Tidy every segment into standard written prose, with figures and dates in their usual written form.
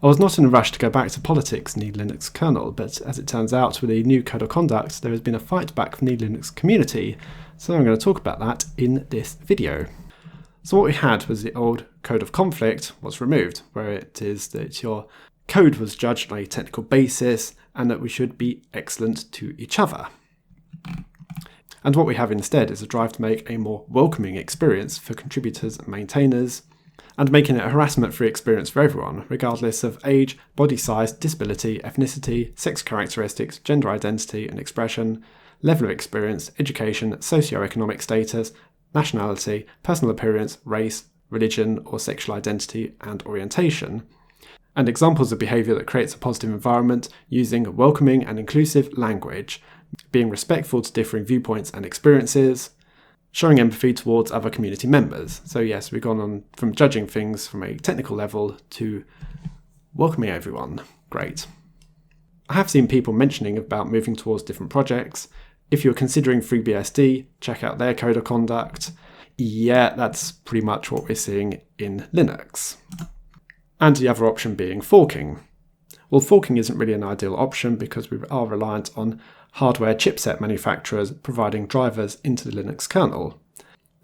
I was not in a rush to go back to politics in the Linux kernel, but as it turns out with the new code of conduct, there has been a fight back from the Linux community, so I'm going to talk about that in this video. So what we had was the old code of conflict was removed, where it is that your code was judged on a technical basis and that we should be excellent to each other. And what we have instead is a drive to make a more welcoming experience for contributors and maintainers, and making it a harassment-free experience for everyone, regardless of age, body size, disability, ethnicity, sex characteristics, gender identity and expression, level of experience, education, socio-economic status, nationality, personal appearance, race, religion or sexual identity and orientation, and examples of behaviour that creates a positive environment using welcoming and inclusive language, being respectful to differing viewpoints and experiences, showing empathy towards other community members. So yes, we've gone on from judging things from a technical level to welcoming everyone. Great. I have seen people mentioning about moving towards different projects. If you're considering FreeBSD, check out their code of conduct. Yeah, that's pretty much what we're seeing in Linux. And the other option being forking. Well, forking isn't really an ideal option because we are reliant on hardware chipset manufacturers providing drivers into the Linux kernel.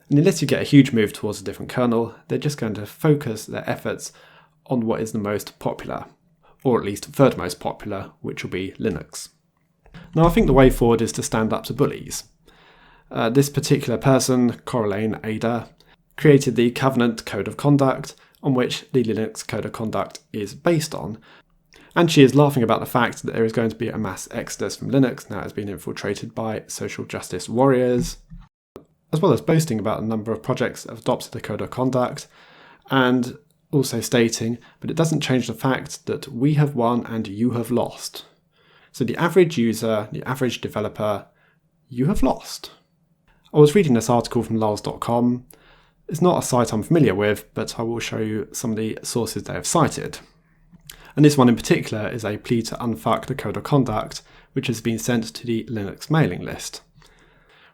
And unless you get a huge move towards a different kernel, they're just going to focus their efforts on what is the most popular, or at least third most popular, which will be Linux. Now I think the way forward is to stand up to bullies. This particular person, Coraline Ada, created the Covenant Code of Conduct, on which the Linux Code of Conduct is based on. And she is laughing about the fact that there is going to be a mass exodus from Linux now it has been infiltrated by social justice warriors, as well as boasting about a number of projects that have adopted the Code of Conduct, and also stating, but it doesn't change the fact that we have won and you have lost. So the average user, the average developer, you have lost. I was reading this article from lulz.com. It's not a site I'm familiar with, but I will show you some of the sources they have cited. And this one in particular is a plea to unfuck the Code of Conduct, which has been sent to the Linux mailing list,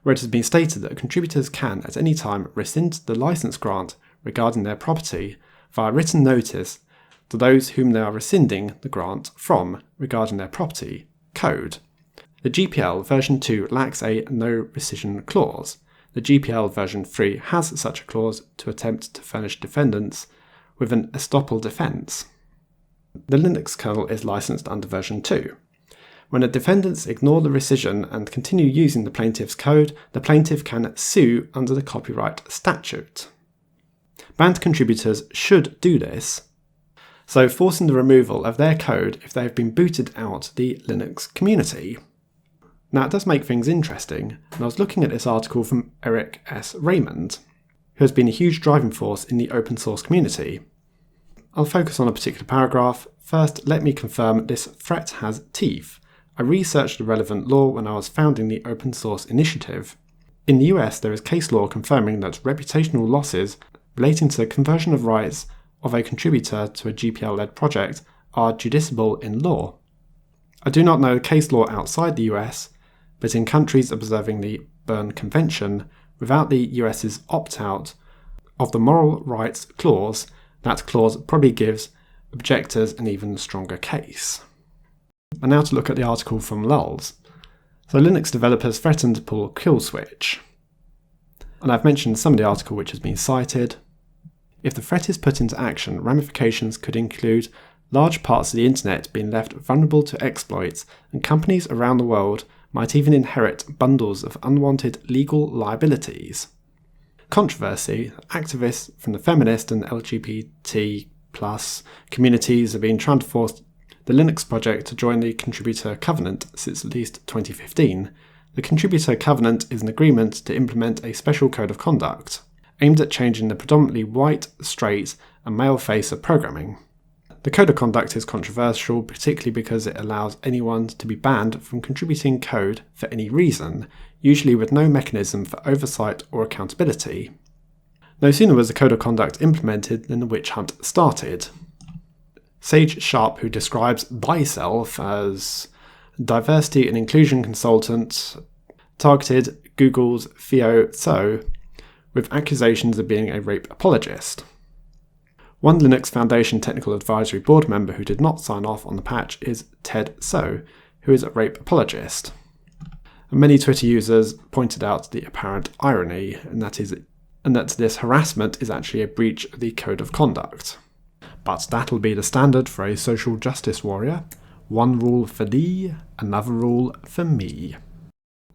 where it has been stated that contributors can at any time rescind the license grant regarding their property via written notice to those whom they are rescinding the grant from regarding their property code. The GPL version 2 lacks a no rescission clause. The GPL version 3 has such a clause to attempt to furnish defendants with an estoppel defense. The Linux kernel is licensed under version 2. When the defendants ignore the rescission and continue using the plaintiff's code, the plaintiff can sue under the copyright statute. Banned contributors should do this, so forcing the removal of their code if they have been booted out the Linux community. Now it does make things interesting, and I was looking at this article from Eric S. Raymond, who has been a huge driving force in the open source community. I'll focus on a particular paragraph. First, let me confirm this threat has teeth. I researched the relevant law when I was founding the open source initiative. In the US, there is case law confirming that reputational losses relating to the conversion of rights of a contributor to a GPL-led project are judiciable in law. I do not know case law outside the US, but in countries observing the Berne Convention, without the US's opt-out of the moral rights clause, that clause probably gives objectors an even stronger case. And now to look at the article from Lulz. So Linux developers threaten to pull kill switch. And I've mentioned some of the article which has been cited. If the threat is put into action, ramifications could include large parts of the internet being left vulnerable to exploits, and companies around the world might even inherit bundles of unwanted legal liabilities. Controversy: activists from the feminist and LGBT+ communities have been trying to force the Linux project to join the Contributor Covenant since at least 2015. The Contributor Covenant is an agreement to implement a special code of conduct aimed at changing the predominantly white, straight, and male face of programming. The code of conduct is controversial, particularly because it allows anyone to be banned from contributing code for any reason, usually with no mechanism for oversight or accountability. No sooner was the code of conduct implemented than the witch hunt started. Sage Sharp, who describes thyself as diversity and inclusion consultant, targeted Google's Theo So with accusations of being a rape apologist. One Linux Foundation Technical Advisory Board member who did not sign off on the patch is Ted So, who is a rape apologist. And many Twitter users pointed out the apparent irony, and that this harassment is actually a breach of the Code of Conduct. But that'll be the standard for a social justice warrior. One rule for thee, another rule for me.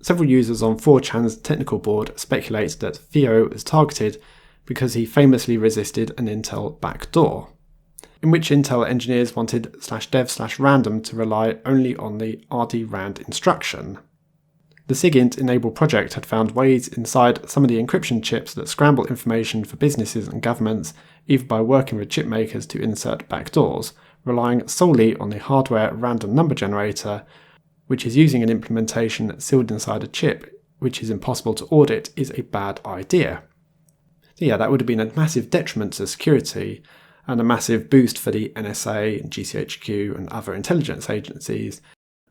Several users on 4chan's technical board speculate that Theo is targeted because he famously resisted an Intel backdoor, in which Intel engineers wanted /dev/random to rely only on the rdrand instruction. The SIGINT Enable project had found ways inside some of the encryption chips that scramble information for businesses and governments, either by working with chip makers to insert backdoors, relying solely on the hardware random number generator, which is using an implementation sealed inside a chip, which is impossible to audit, is a bad idea. So yeah, that would have been a massive detriment to security and a massive boost for the NSA and GCHQ and other intelligence agencies,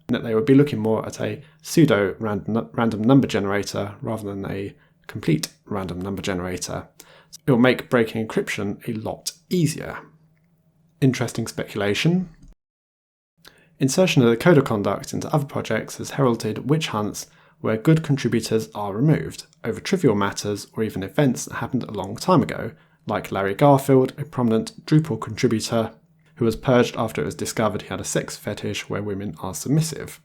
and that they would be looking more at a pseudo-random number generator rather than a complete random number generator. So it will make breaking encryption a lot easier. Interesting speculation. Insertion of the code of conduct into other projects has heralded witch hunts where good contributors are removed over trivial matters or even events that happened a long time ago, like Larry Garfield, a prominent Drupal contributor who was purged after it was discovered he had a sex fetish where women are submissive.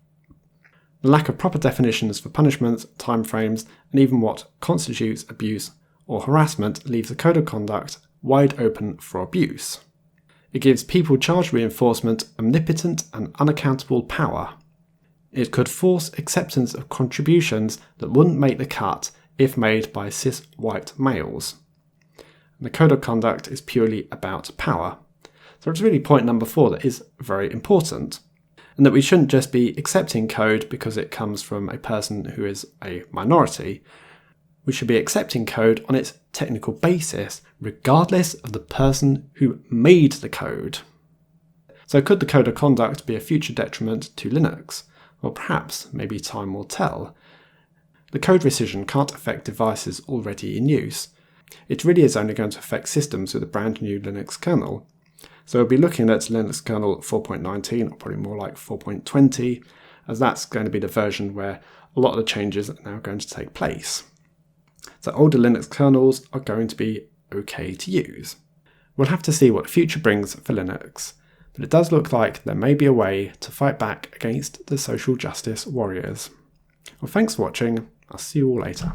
The lack of proper definitions for punishments, timeframes, and even what constitutes abuse or harassment leaves the code of conduct wide open for abuse. It gives people charged with enforcement omnipotent and unaccountable power. It could force acceptance of contributions that wouldn't make the cut if made by cis white males. And the code of conduct is purely about power. So it's really point number 4 that is very important, and that we shouldn't just be accepting code because it comes from a person who is a minority. We should be accepting code on its technical basis, regardless of the person who made the code. So could the code of conduct be a future detriment to Linux? Well, perhaps, maybe time will tell. The code rescission can't affect devices already in use. It really is only going to affect systems with a brand new Linux kernel. So we'll be looking at Linux kernel 4.19, or probably more like 4.20, as that's going to be the version where a lot of the changes are now going to take place. So older Linux kernels are going to be okay to use. We'll have to see what the future brings for Linux, but it does look like there may be a way to fight back against the social justice warriors. Well, thanks for watching. I'll see you all later.